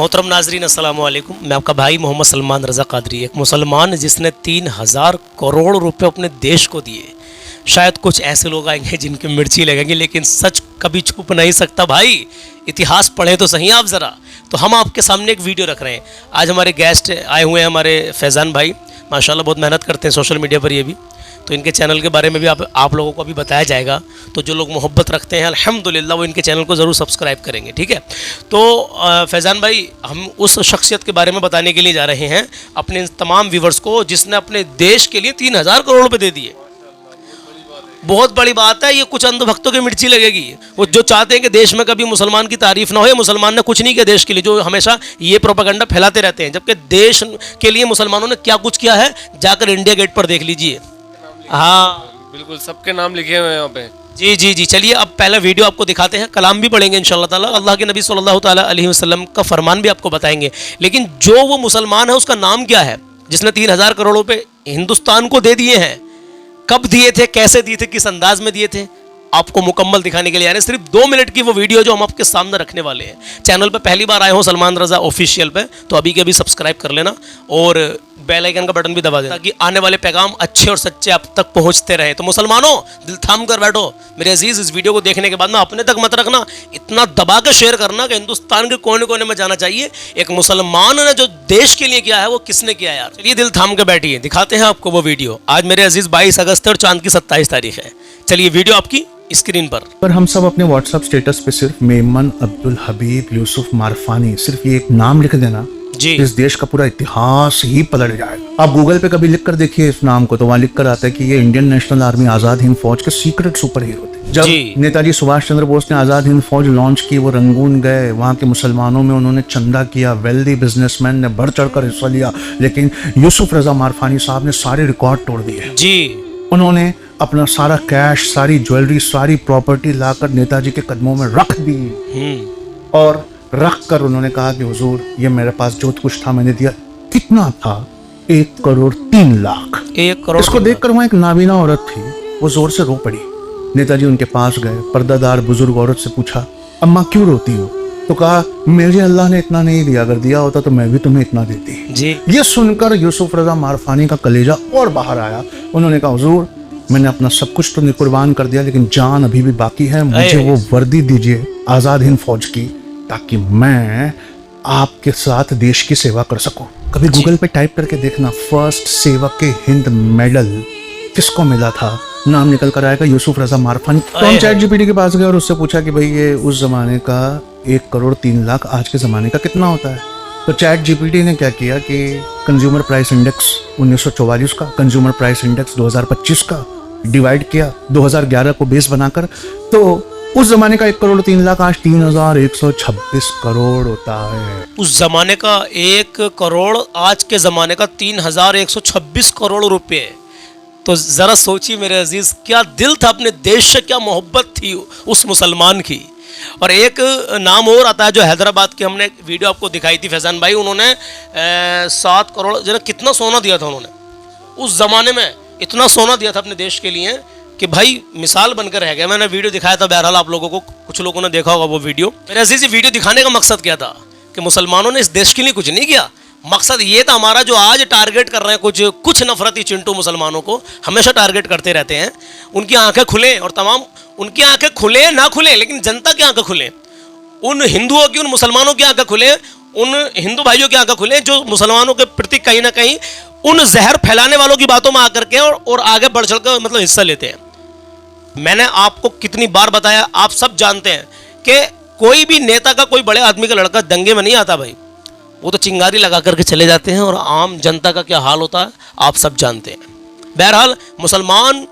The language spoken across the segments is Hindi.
मोहतरम नाजरीन अस्सलाम वालेकुम। मैं आपका भाई मोहम्मद सलमान रज़ा कादरी, एक मुसलमान जिसने 3000 करोड़ रुपए अपने देश को दिए। शायद कुछ ऐसे लोग आएंगे जिनकी मिर्ची लगेंगी, लेकिन सच कभी छुप नहीं सकता भाई। इतिहास पढ़े तो सही आप ज़रा। तो हम आपके सामने एक वीडियो रख रहे हैं। आज हमारे गेस्ट आए हुए हैं हमारे फैज़ान भाई, माशाल्लाह बहुत मेहनत करते हैं सोशल मीडिया पर। ये भी तो इनके चैनल के बारे में भी आप लोगों को अभी बताया जाएगा। तो जो लोग मोहब्बत रखते हैं अल्हम्दुलिल्लाह वो इनके चैनल को ज़रूर सब्सक्राइब करेंगे, ठीक है। तो फैज़ान भाई, हम उस शख्सियत के बारे में बताने के लिए जा रहे हैं अपने तमाम व्यूवर्स को जिसने अपने देश के लिए 3000 करोड़ रुपये दे दिए। बहुत बड़ी बात है। ये कुछ अंधभक्तों की मिर्ची लगेगी, वो जो चाहते हैं कि देश में कभी मुसलमान की तारीफ ना हो, या मुसलमान ने कुछ नहीं किया देश के लिए, जो हमेशा ये प्रोपेगेंडा फैलाते रहते हैं। जबकि देश के लिए मुसलमानों ने क्या कुछ किया है, जाकर इंडिया गेट पर देख लीजिए। हाँ बिल्कुल, सबके नाम लिखे हुए हैं यहाँ पे। जी जी जी, चलिए अब पहला वीडियो आपको दिखाते हैं, कलाम भी पढ़ेंगे इंशाअल्लाह ताला, अल्लाह के नबी सल्लल्लाहु ताला अलैहि वसल्लम का फरमान भी आपको बताएंगे। लेकिन जो वो मुसलमान है उसका नाम क्या है जिसने 3000 करोड़ रुपए हिंदुस्तान को दे दिए हैं? कब दिए थे, कैसे दिए थे, किस अंदाज में दिए थे, आपको मुकम्मल दिखाने के लिए आ रहे हैं। सिर्फ 2 मिनट की वो वीडियो जो हम आपके सामने रखने वाले हैं। चैनल पे पहली बार आए हो सलमान रज़ा ऑफिशियल पे, तो अभी के अभी सब्सक्राइब कर लेना और बेल आइकन का बटन भी दबा देना ताकि आने वाले पैगाम अच्छे और सच्चे आप तक पहुंचते रहे। तो मुसलमानों, दिल थाम कर बैठो मेरे अजीज़। इस वीडियो को देखने के बाद ना अपने तक मत रखना, इतना दबा के शेयर करना कि हिंदुस्तान के कोने कोने में जाना चाहिए एक मुसलमान ने जो देश के लिए किया है वो किसने किया यार। चलिए दिल थाम के बैठिए, दिखाते हैं आपको वो वीडियो। आज मेरे अजीज़ 22 अगस्त है और चांद की 27 तारीख है। चलिए वीडियो आपकी स्क्रीन पर हम सब अपने व्हाट्सएप स्टेटस पे सिर्फ मेमन अब्दुल हबीब यूसुफ मारफानी, सिर्फ ये एक नाम लिख देना जी, इस देश का पूरा इतिहास ही पलट जाएगा। आप गूगल पे कभी लिख कर देखिए इस नाम को, तो वहाँ लिख कर आता है कि ये Indian national army Azad Hind फौज के सीक्रेट सुपर हीरो थे। जब नेताजी सुभाष चंद्र बोस ने आजाद हिंद फौज लॉन्च की, वो रंगून गए, वहाँ के मुसलमानों में उन्होंने चंदा किया, वेल्दी बिजनेसमैन ने बढ़ चढ़ कर हिस्सा लिया। लेकिन यूसुफ रजा मारफानी साहब ने सारे रिकॉर्ड तोड़ दिए जी। उन्होंने अपना सारा कैश, सारी ज्वेलरी, सारी प्रॉपर्टी लाकर नेताजी के कदमों में रख दी और रख कर उन्होंने कहा कि हुजूर, ये मेरे पास जो कुछ था मैंने दिया। कितना था? 1 करोड़ 3 लाख। 1 करोड़। इसको देखकर वहां एक नाबीना औरत थी, वो जोर से रो पड़ी। नेताजी उनके पास गए, पर्दादार बुजुर्ग औरत से पूछा, अम्मा क्यों रोती हो? तो कहा, मुझे अल्लाह ने इतना नहीं दिया, अगर दिया होता तो मैं भी तुम्हें इतना देती जी। ये सुनकर यूसुफ रजा मारफानी का कलेजा और बाहर आया। उन्होंने कहा, हुजूर, मैंने अपना सब कुछ तो कुर्बान कर दिया, लेकिन जान अभी भी बाकी है। मुझे वो वर्दी दीजिए आजाद हिंद फौज की, ताकि मैं आपके साथ देश की सेवा कर सकूं। कभी गूगल पे टाइप करके देखना, फर्स्ट सेवक के हिंद मेडल किसको मिला था, नाम निकल कर आएगा, यूसुफ रजा मारफानी। तो हम चैट जीपीटी के पास गए और उससे पूछा कि भाई ये उस जमाने का 1 करोड़ 3 लाख आज के जमाने का कितना होता है? तो चैट जीपीटी ने क्या किया कि कंज्यूमर प्राइस इंडेक्स 1944 का, कंज्यूमर प्राइस इंडेक्स 2025 का डिवाइड किया 2011 को बेस बनाकर, तो उस जमाने का 1 करोड़ 3 लाख आज 3126 करोड़ होता है। उस जमाने का 1 करोड़ आज के जमाने का 3126 करोड़ रुपए। तो जरा सोचिए मेरे अजीज, क्या दिल था अपने देश से, क्या मोहब्बत थी उस मुसलमान की। और एक नाम और आता है जो हैदराबाद की, हमने वीडियो आपको दिखाई थी फैजान भाई, उन्होंने 7 करोड़ जरा कितना सोना दिया था उन्होंने उस जमाने में, इतना सोना दिया था अपने देश के लिए कि भाई मिसाल बनकर रह गया। मैंने वीडियो दिखाया था, बहरहाल आप लोगों को, कुछ लोगों ने देखा होगा वो वीडियो। मेरे अजीज, वीडियो दिखाने का मकसद क्या था कि मुसलमानों ने इस देश के लिए कुछ नहीं किया। मकसद ये था हमारा, जो आज टारगेट कर रहे हैं कुछ नफरती चिंटू मुसलमानों को हमेशा टारगेट करते रहते हैं, उनकी आंखें खुलें और तमाम उनकी आंखें खुले ना खुले, लेकिन जनता की आंखें खुलें, उन हिंदुओं की, उन मुसलमानों की आंखें खुलें, उन हिंदू भाइयों की आंखें खुलें जो मुसलमानों के प्रति कहीं ना कहीं उन जहर फैलाने वालों की बातों में आकर के और आगे बढ़ चढ़ कर मतलब हिस्सा लेते हैं। मैंने आपको कितनी बार बताया, आप सब जानते हैं कि कोई भी नेता का, कोई बड़े आदमी का लड़का दंगे में नहीं आता भाई, वो तो चिंगारी लगा करके चले जाते हैं, और आम जनता का क्या हाल होता है आप सब जानते हैं। बहरहाल मुसलमान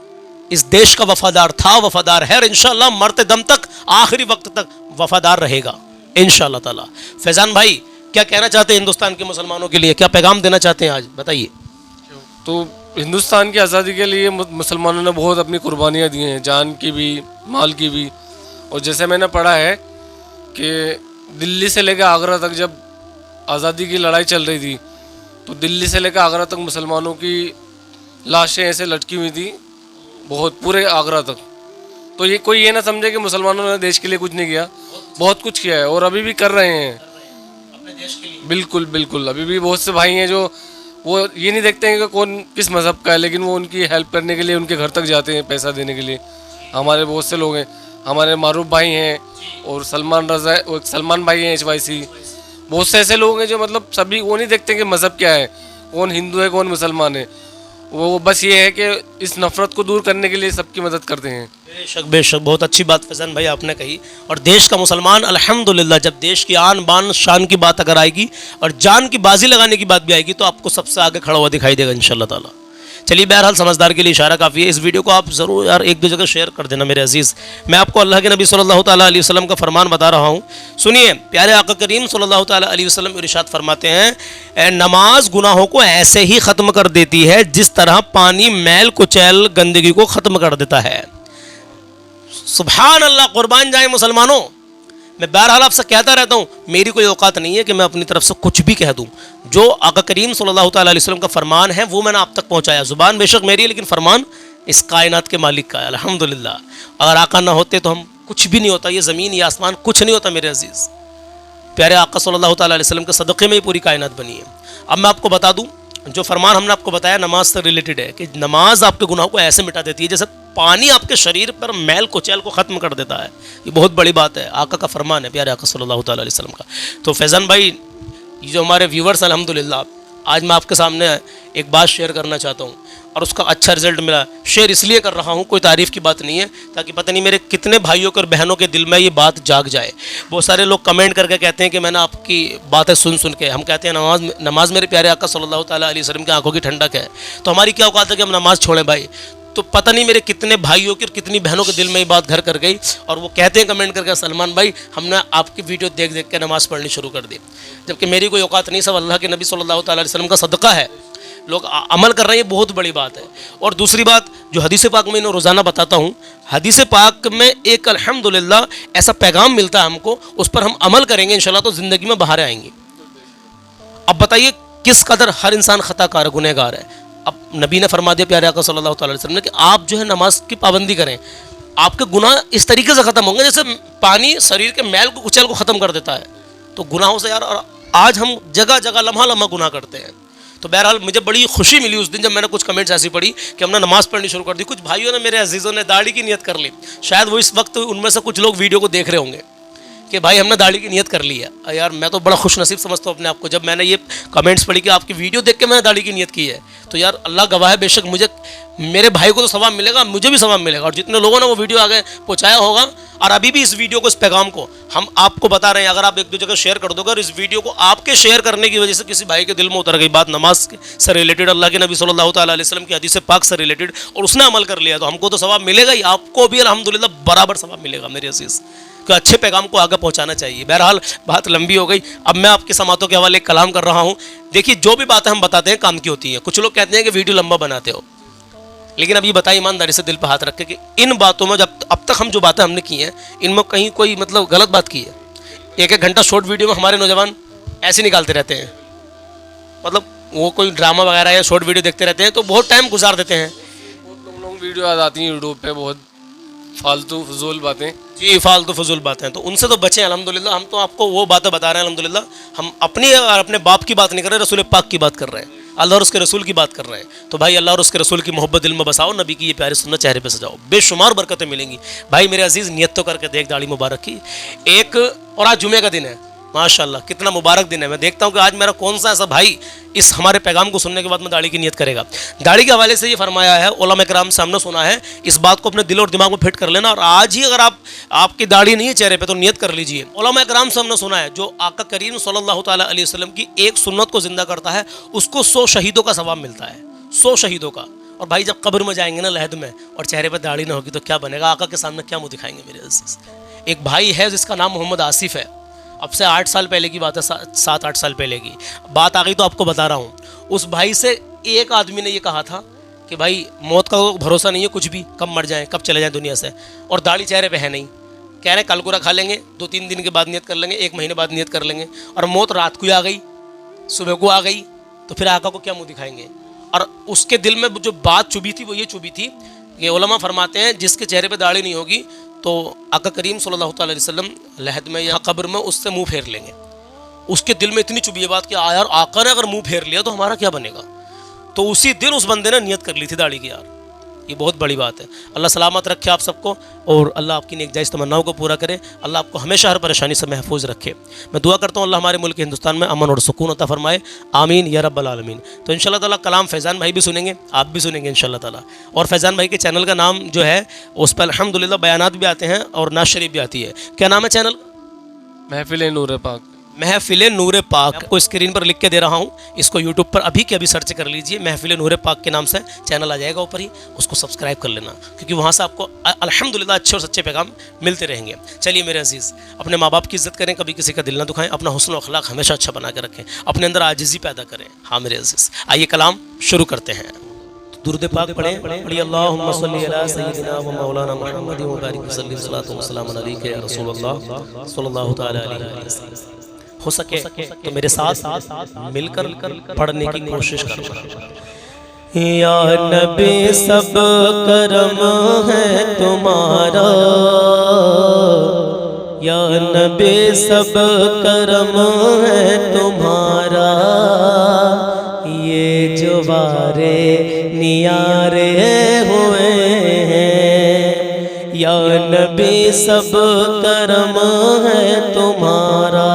इस देश का वफादार था, वफादार है, और इंशाअल्लाह मरते दम तक, आखिरी वक्त तक वफादार रहेगा इंशाअल्लाह ताला। फैजान भाई, क्या कहना चाहते हैं हिंदुस्तान के मुसलमानों के लिए, क्या पैगाम देना चाहते हैं आज, बताइए। तो हिंदुस्तान की आज़ादी के लिए मुसलमानों ने बहुत अपनी कुर्बानियाँ दी हैं, जान की भी, माल की भी। और जैसे मैंने पढ़ा है कि दिल्ली से लेकर आगरा तक जब आज़ादी की लड़ाई चल रही थी, तो दिल्ली से लेकर आगरा तक मुसलमानों की लाशें ऐसे लटकी हुई थी, बहुत पूरे आगरा तक। तो ये कोई ये ना समझे कि मुसलमानों ने देश के लिए कुछ नहीं किया, बहुत कुछ किया है और अभी भी कर रहे हैं। देश के लिए। बिल्कुल बिल्कुल, अभी भी बहुत से भाई हैं जो वो ये नहीं देखते हैं कि कौन किस मज़हब का है, लेकिन वो उनकी हेल्प करने के लिए उनके घर तक जाते हैं पैसा देने के लिए। हमारे बहुत से लोग हैं, हमारे मारूफ भाई हैं और सलमान रजा और सलमान भाई हैं HYC। बहुत से ऐसे लोग हैं जो मतलब सभी वो नहीं देखते कि मज़हब क्या है, कौन हिंदू है कौन मुसलमान है, वो बस ये है कि इस नफ़रत को दूर करने के लिए सबकी मदद करते हैं। बेशक बहुत अच्छी बात फैज़ान भाई आपने कही। और देश का मुसलमान अल्हम्दुलिल्लाह, जब देश की आन बान शान की बात अगर आएगी और जान की बाजी लगाने की बात भी आएगी तो आपको सबसे आगे खड़ा हुआ दिखाई देगा इंशाल्लाह ताला। चलिए बहरहाल समझदार के लिए इशारा काफ़ी है। इस वीडियो को आप ज़रूर यार एक दो जगह शेयर कर देना मेरे अजीज़। मैं आपको अल्लाह के नबी सल्लल्लाहु ताला अलैहि वसल्लम का फरमान बता रहा हूँ, सुनिए। प्यारे आका करीम सल्लल्लाहु ताला अलैहि वसल्लम इरशाद फरमाते हैं, नमाज गुनाहों को ऐसे ही ख़त्म कर देती है जिस तरह पानी मैल कुचैल गंदगी को ख़त्म कर देता है। सुभान अल्लाह, कुर्बान जाए मुसलमानों। मैं बहरहाल आपसे कहता रहता हूँ, मेरी कोई औकात नहीं है कि मैं अपनी तरफ से कुछ भी कह दूँ। जो आका करीम सल्लल्लाहु ताला अलैहि वसल्लम का फरमान है वो मैंने आप तक पहुँचाया। ज़ुबान बेशक मेरी है लेकिन फरमान इस कायनात के मालिक का है अल्हम्दुलिल्लाह। अगर आका ना होते तो हम कुछ भी नहीं होता, ये ज़मीन ये आसमान कुछ नहीं होता मेरे अजीज़। प्यारे आका सल्लल्लाहु ताला अलैहि वसल्लम के सदक़े में ही पूरी कायनात बनी है। अब मैं आपको बता दूँ, जो फरमान हमने आपको बताया नमाज से रिलेटेड है कि नमाज आपके गुनाहों को ऐसे मिटा देती है जैसे पानी आपके शरीर पर मैल कुचैल को ख़त्म कर देता है। ये बहुत बड़ी बात है, आका का फरमान है प्यारे आका सल्लल्लाहु ताला अलैहि वसल्लम का। तो फैज़ान भाई, ये जो हमारे व्यूवर्स अल्हम्दुलिल्लाह, आज मैं आपके सामने एक बात शेयर करना चाहता हूँ और उसका अच्छा रिजल्ट मिला। शेयर इसलिए कर रहा हूँ, कोई तारीफ़ की बात नहीं है, ताकि पता नहीं मेरे कितने भाइयों और बहनों के दिल में ये बात जाग जाए। बहुत सारे लोग कमेंट करके कहते हैं कि मैंने आपकी बातें सुन के, हम कहते हैं नमाज मेरे प्यारे आका सल्लल्लाहु ताला अलैहि वसल्लम की आंखों की ठंडक है, तो हमारी क्या औकात है कि हम नमाज़ छोड़ें भाई। तो पता नहीं मेरे कितने भाइयों की और कितनी बहनों के दिल में ये बात घर कर गई और वो कहते हैं कमेंट करके, सलमान भाई हमने आपकी वीडियो देख देख के नमाज़ पढ़नी शुरू कर दी, जबकि मेरी कोई औकात नहीं, सब अल्लाह के नबी सल्लल्लाहु ताला अलैहि वसल्लम का सदका है। लोग अमल कर रहे हैं, ये बहुत बड़ी बात है। और दूसरी बात, जो हदीस पाक में इन्हें रोज़ाना बताता हूँ, हदीस पाक में एक अल्हम्दुलिल्लाह ऐसा पैगाम मिलता है हमको, उस पर हम अमल करेंगे इंशाल्लाह तो ज़िंदगी में बाहर आएंगी। अब बताइए किस कदर हर इंसान ख़ताकार गुनहगार है। अब नबी ने फरमा दिया प्यारे आका सल्लल्लाहु अलैहि वसल्लम ने कि आप जो है नमाज की पाबंदी करें, आपके गुनाह इस तरीके से ख़त्म होंगे जैसे पानी शरीर के मैल को कुचैल को ख़त्म कर देता है। तो गुनाहों से यार, और आज हम जगह जगह लम्हा लम्हा गुनाह करते हैं। तो बहरहाल मुझे बड़ी खुशी मिली उस दिन जब मैंने कुछ कमेंट्स ऐसी पढ़ी कि हमने नमाज़ पढ़नी शुरू कर दी। कुछ भाइयों ने, मेरे अजीज़ों ने दाढ़ी की नियत कर ली। शायद वो इस वक्त उनमें से कुछ लोग वीडियो को देख रहे होंगे कि भाई हमने दाढ़ी की नियत कर ली है। यार मैं तो बड़ा खुश नसीब समझता हूँ अपने आप को, जब मैंने ये कमेंट्स पढ़ी कि आपकी वीडियो देख के मैंने दाढ़ी की नियत की है। तो यार अल्लाह गवाह है, बेशक मुझे, मेरे भाई को तो सवाब मिलेगा, मुझे भी सवाब मिलेगा, और जितने लोगों ने वो वीडियो आगे पहुँचाया होगा। और अभी भी इस वीडियो को, इस पैगाम को हम आपको बता रहे हैं, अगर आप एक दो जगह शेयर कर दोगे और इस वीडियो को आपके शेयर करने की वजह से किसी भाई के दिल में उतर गई बात नमाज से रिलेटेड, अल्लाह के नबी सल्लल्लाहु ताला अलैहि वसल्लम की हदीस पाक से रिलेटेड, और उसने अमल कर लिया, तो हमको तो सवाब मिलेगा ही, आपको भी अल्हम्दुलिल्लाह बराबर सवाब मिलेगा मेरे अजीज़। कि अच्छे पैगाम को आगे पहुंचाना चाहिए। बहरहाल बात लंबी हो गई, अब मैं आपके समातों के हवाले कलाम कर रहा हूं। देखिए, जो भी बातें हम बताते हैं काम की होती हैं। कुछ लोग कहते हैं कि वीडियो लंबा बनाते हो, लेकिन अब ये बताइए ईमानदारी से, दिल पर हाथ रख के, कि इन बातों में जब अब तक हम जो बातें हमने की हैं, इनमें कहीं कोई मतलब गलत बात की है? एक एक घंटा शॉर्ट वीडियो में हमारे नौजवान ऐसे निकालते रहते हैं, मतलब वो कोई ड्रामा वगैरह या शॉर्ट वीडियो देखते रहते हैं, तो बहुत टाइम गुजार देते हैं। बहुत लोग वीडियो आ जाती हैं यूट्यूब पे, बहुत फालतू फजूल बातें। जी, फालतू फजूल बातें, तो उनसे तो बचें अल्हम्दुलिल्लाह। हम तो आपको वो बातें बता रहे हैं अल्हम्दुलिल्लाह, हम अपनी और अपने बाप की बात नहीं कर रहे, रसूल पाक की बात कर रहे हैं, अल्लाह और उसके रसूल की बात कर रहे हैं। तो भाई अल्लाह और उसके रसूल की मोहब्बत दिल में बसाओ, नबी की ये प्यारी सुन्नत चेहरे पे सजाओ, बेशुमार बरकतें मिलेंगी। भाई मेरे अजीज़, नियत तो करके देख दाढ़ी मुबारक की एक, और आज जुमे का दिन है, माशाल्लाह कितना मुबारक दिन है। मैं देखता हूँ कि आज मेरा कौन सा ऐसा भाई इस हमारे पैगाम को सुनने के बाद में दाढ़ी की नियत करेगा। दाढ़ी के हवाले से ये फरमाया है उलमा किराम से, हमने सुना है, इस बात को अपने दिल और दिमाग में फिट कर लेना। और आज ही अगर आपकी दाढ़ी नहीं है चेहरे पे तो नियत कर लीजिए। उलमा किराम से हमने सुना है, जो आका करीम सल्लल्लाहु ताला अलैहि वसल्लम की एक सुन्नत को जिंदा करता है, उसको 100 शहीदों का सवाब मिलता है, 100 शहीदों का। और भाई जब कब्र में जाएंगे ना लहद में, और चेहरे पर दाढ़ी ना होगी तो क्या बनेगा? आका के सामने क्या मुँह दिखाएंगे मेरे अजीज़? एक भाई है जिसका नाम मोहम्मद आसिफ है, अब से 8 साल पहले की बात है, 7-8 साल पहले की बात आ गई तो आपको बता रहा हूँ। उस भाई से एक आदमी ने ये कहा था कि भाई मौत का भरोसा नहीं है, कुछ भी, कब मर जाएं, कब चले जाएं दुनिया से, और दाढ़ी चेहरे पे है नहीं। कह रहे कल पूरा खा लेंगे, 2-3 दिन के बाद नियत कर लेंगे, 1 महीने बाद नियत कर लेंगे, और मौत रात को ही आ गई, सुबह को आ गई, तो फिर आका को क्या मुँह दिखाएंगे? और उसके दिल में जो बात चुभी थी वो ये चुभी थी कि उलमा फरमाते हैं जिसके चेहरे पर दाढ़ी नहीं होगी तो आका करीम सल्लल्लाहु अलैहि वसल्लम लहद में या कब्र में उससे मुंह फेर लेंगे। उसके दिल में इतनी चुभी ये बात कि यार आका ने अगर मुंह फेर लिया तो हमारा क्या बनेगा। तो उसी दिन उस बंदे ने नियत कर ली थी दाढ़ी की। यार ये बहुत बड़ी बात है। अल्लाह सलामत रखे आप सबको और अल्लाह आपकी नेक जायज़ तमन्नाओं को पूरा करे। अल्लाह आपको हमेशा हर परेशानी से महफूज रखे। मैं दुआ करता हूँ अल्लाह हमारे मुल्क हिंदुस्तान में अमन और सुकून अता फरमाए, आमीन या रब्बल आलमीन। तो इंशाल्लाह ताला कलाम फैज़ान भाई भी सुनेंगे, आप भी सुनेंगे इंशाल्लाह ताला। और फैज़ान भाई के चैनल का नाम जो है उस पर अल्हम्दुलिल्लाह बयानात भी आते हैं और नाज़ शरीफ भी आती है। क्या नाम है चैनल? महफिल नूर पाक। महफिल नूर पाक। आपको स्क्रीन पर लिख के दे रहा हूँ, इसको यूट्यूब पर अभी के अभी सर्च कर लीजिए, महफिल नूर पाक के नाम से चैनल आ जाएगा ऊपर ही, उसको सब्सक्राइब कर लेना, क्योंकि वहाँ से आपको अल्हम्दुलिल्लाह अच्छे और सच्चे पैगाम मिलते रहेंगे। चलिए मेरे अजीज़, अपने माँ बाप की इज़्ज़त करें, कभी किसी का दिल ना दुखाएं, अपना हुस्न और अखलाक हमेशा अच्छा बना के रखें, अपने अंदर आजिज़ी पैदा करें। हाँ मेरे अजीज़, आइए कलाम शुरू करते हैं। दुरूद पाक पढ़ें, पढ़िए अल्लाहुम्मा सल्ली अला सय्यिदिना व मौलाना मुहम्मद व बारिक वसल्लिम सल्लल्लाहु व सल्लम अलैका या रसूलल्लाह सल्लल्लाहु तआला अलैहि वसल्लम। हो सके तो मेरे साथ मिलकर पढ़ने की कोशिश करना। या नबी सब करम है तुम्हारा, या नबी सब करम है तुम्हारा, ये जो वारे नियारे हुए हैं। या नबी सब करम है तुम्हारा,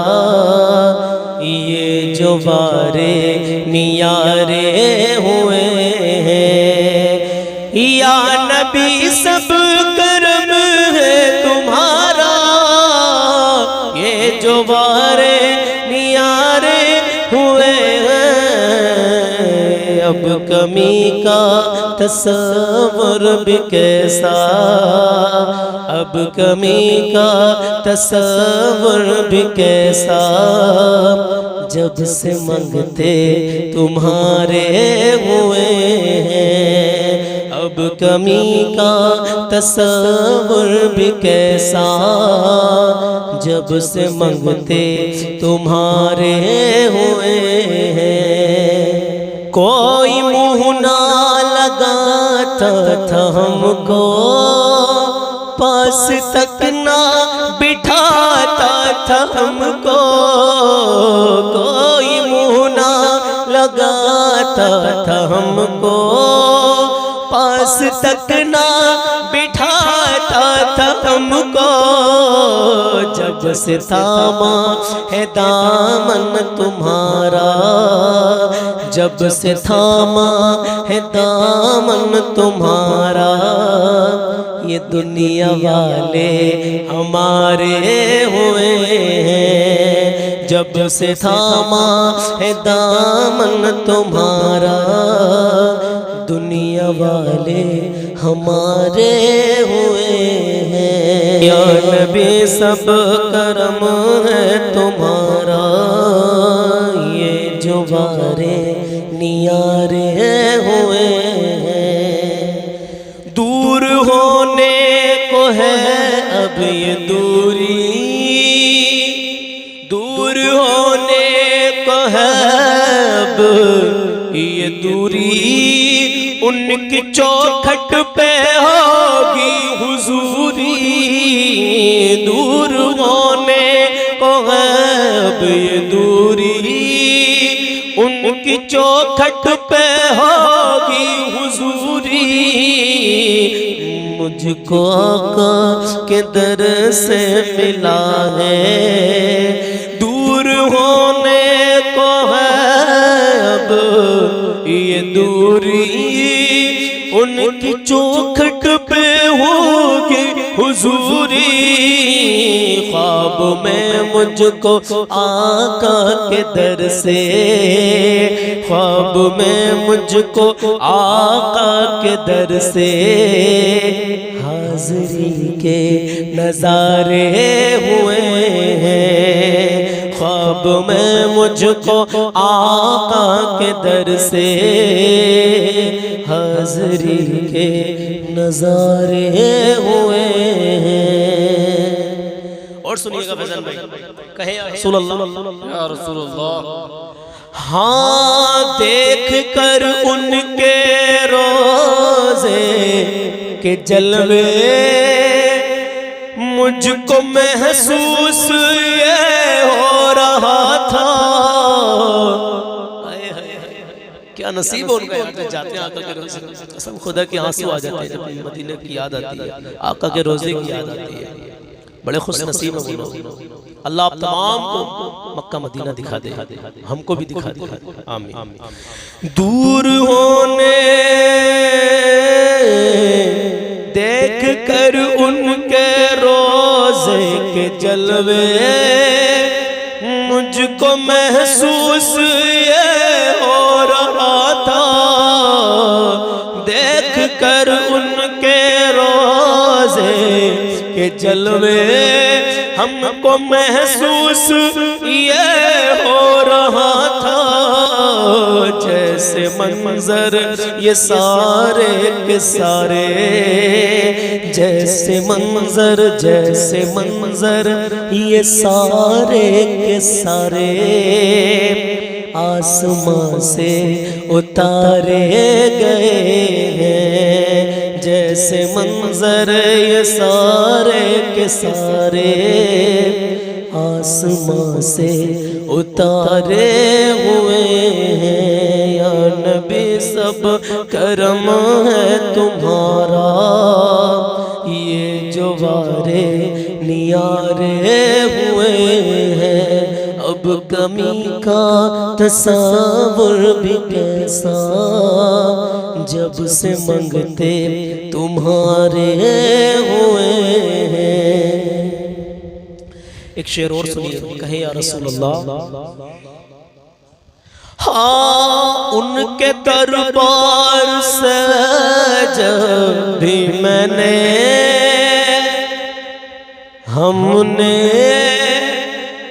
ये जो वारे नियारे हुए हैं। या नबी सब करम है तुम्हारा, ये जो वारे नियारे हुए हैं। अब कमी का तसव्वुर भी कैसा, अब कमी का तसव्वुर भी कैसा, जब से मंगते तुम्हारे हुए हैं। अब कमी का तसव्वुर भी कैसा, जब से मंगते तुम्हारे हुए हैं। कोई मुँह ना लगाता था हमको, पास तक ना बिठाता था हमको। कोई मुँह ना लगाता था हमको, पास तक ना बिठाता था हमको। जब से थामा है दामन तुम्हारा, जब से थामा है दामन तुम्हारा, ये दुनिया वाले हमारे हुए हैं। जब से थामा है दामन तुम्हारा, दुनिया वाले हमारे हुए हैं। या नबी सब करम है तुम्हारा, ये जो वारे नियारे हुए हैं। दूर होने को है अब ये दूरी, दूर होने को है अब ये दूरी। उनकी चौखट पे होगी हुजूरी, दूर होने को है अब ये दूरी। उनकी चौखट पे होगी हुजूरी। मुझको आका के दर से मिला है, दूर होने को है अब ये दूरी। उनकी चौखट पे होगी हुजूरी। ख्वाब में मुझको आका के दर से, ख्वाब में मुझको आका के दर से, हाज़री के नज़ारे हुए हैं। ख्वाब में मुझको आका के दर से, हाज़री के नज़ारे हुए हैं। और सुनिएगा फैज़ल भाई, कहे या रसूलल्लाह। हाँ देख कर उनके रोज़े के जलवे, मुझको महसूस ये हो रहा था नसीब है उनका, यहाँ जाते हैं आका के रोज़े, कसम खुदा के आंसू आ जाते हैं जब मदीने की याद आती है, आका के रोज़े की याद आती है। बड़े खुश नसीब है वो लोग। अल्लाह आप तमाम को मक्का मदीना दिखा दे, हमको भी दिखा दे, आमीन। दूर होने देख कर उनके रोज़े के जलवे, मुझको महसूस ये हो रहा था, देख कर उनके रोज़े के जलवे, हमको महसूस ये हो रहा था, जैसे मंजर ये सारे के सारे, जैसे मंजर ये सारे के सारे आसमां से उतारे गए हैं, जैसे मंजर ये सारे के सारे आसमां से उतारे हुए हैं। या नबी सब करम है तुम्हारा, ये जो वारे नियारे हुए हैं, अब कमी का तस्वुर भी कैसा, जब से मंगते तुम्हारे हुए हैं। एक शेर और सुनिए, कहे या रसूल अल्लाह, हाँ उनके दरबार से जब भी मैंने हमने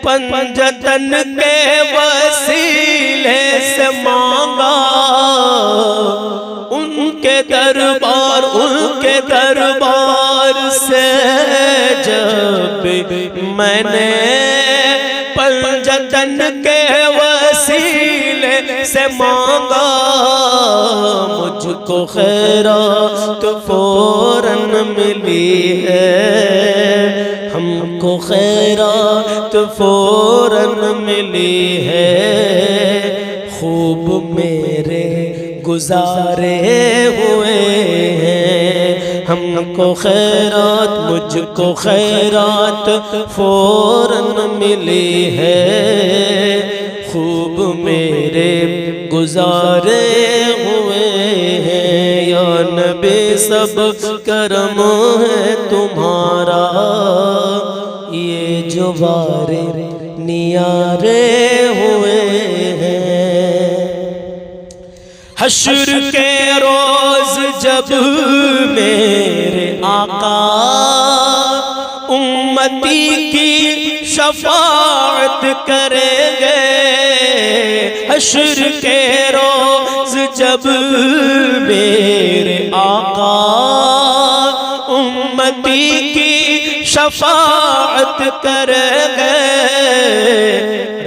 पंजतन के वसीले से मांगा, उनके दरबार से जब मैंने पंजतन के वसीले से मांगा, मुझको खैरात फौरन मिली है, हमको खैरात फौरन मिली है, खूब मेरे गुजारे हुए हैं, हमको खैरात मुझको खैरात फौरन मिली है, खूब मेरे गुजारे हुए हैं। या नबी सब करम है तुम्हारा, ये जो वारे नियारे हुए हैं। हश्र के रोज जब मेरे आका उम्मती की शफाअत करेंगे, हश्र के रोज जब मेरे आका उम्मती की शफाअत करेंगे,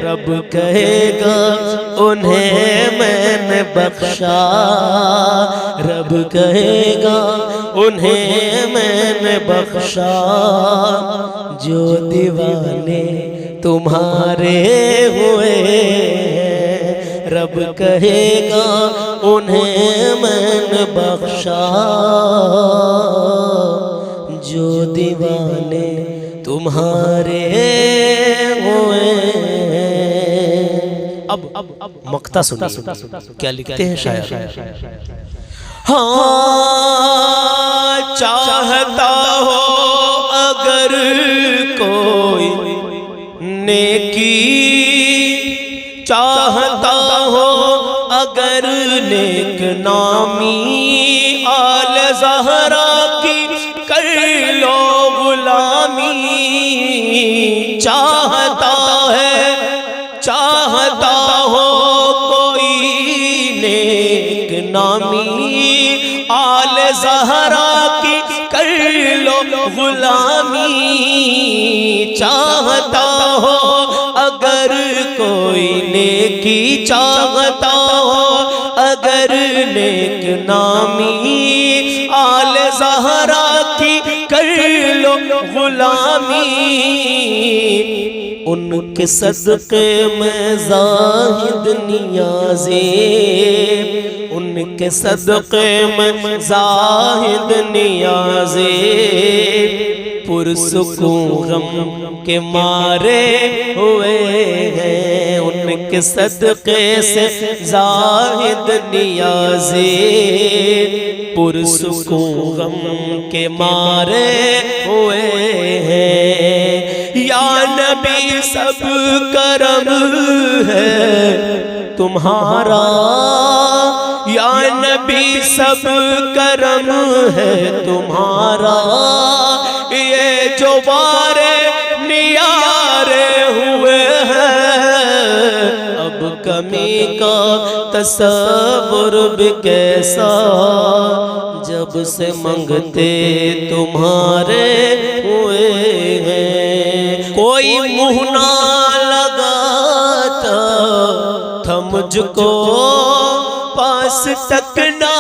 रब कहेगा उन्हें मैंने बख्शा, रब कहेगा उन्हें मैंने बख्शा, जो दीवाने तुम्हारे हुए हैं, रब कहेगा उन्हें मैंने बख्शा, जो दीवाने तुम्हारे हुए हैं। अब मक्ता सुनिए क्या लिखते हैं शायर। हाँ चाहता हो अगर कोई नेकी, चाहता हो अगर नेक नामी, आल ज़हरा की कर लो गुलामी, चाहता हो कोई नेक नामी, आल ज़हरा की कर लो गुलामी, चाहता हो अगर कोई नेकी, चाहता हो अगर नेक नामी, आल ज़हरा की कर लो गुलामी, उनके सदक़े में ज़ाहिद नियाज़े, उनके सदक़े में ज़ाहिद नियाज़े, पुरसुकून गम के मारे हुए हैं। उनके सदक़े से ज़ाहिद नियाज़े, पुरसुकून गम के मारे हुए हैं। या नबी सब करम है तुम्हारा, या नबी सब करम है तुम्हारा, ये जो बारे नियारे हुए हैं, अब कमी का तसव्वुर भी कैसा, जब से मंगते तुम्हारे हुए हैं। कोई मुँह ना लगाता था मुझको, पास तक ना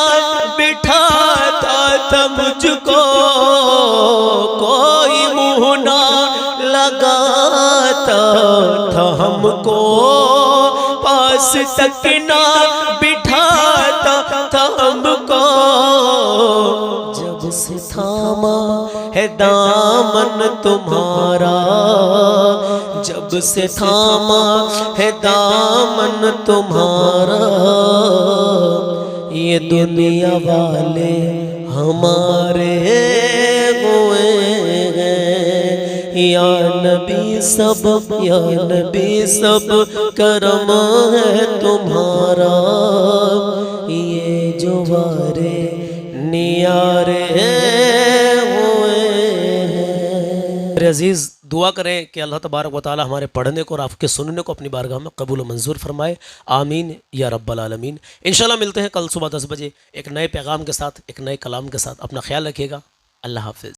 बिठाता था मुझको, कोई मुँह ना लगाता था हमको, पास तक ना बिठाता था हमको। जब से थामा है दामन तुम्हारा, जब से थामा है दामन तुम्हारा, ये दुनिया वाले हमारे हुए हैं। या नबी सब, या नबी सब करम है तुम्हारा, ये जो वारे नियारे हुए हैं। मेरे अजीज़, दुआ करें कि अल्लाह तबारक व तआला हमारे पढ़ने को और आपके सुनने को अपनी बारगाह में कबूल व मंजूर फरमाए। आमीन या रब्बल आलमीन। इंशाल्लाह मिलते हैं कल सुबह 10 बजे एक नए पैगाम के साथ, एक नए कलाम के साथ। अपना ख्याल रखिएगा। अल्लाह हाफिज़।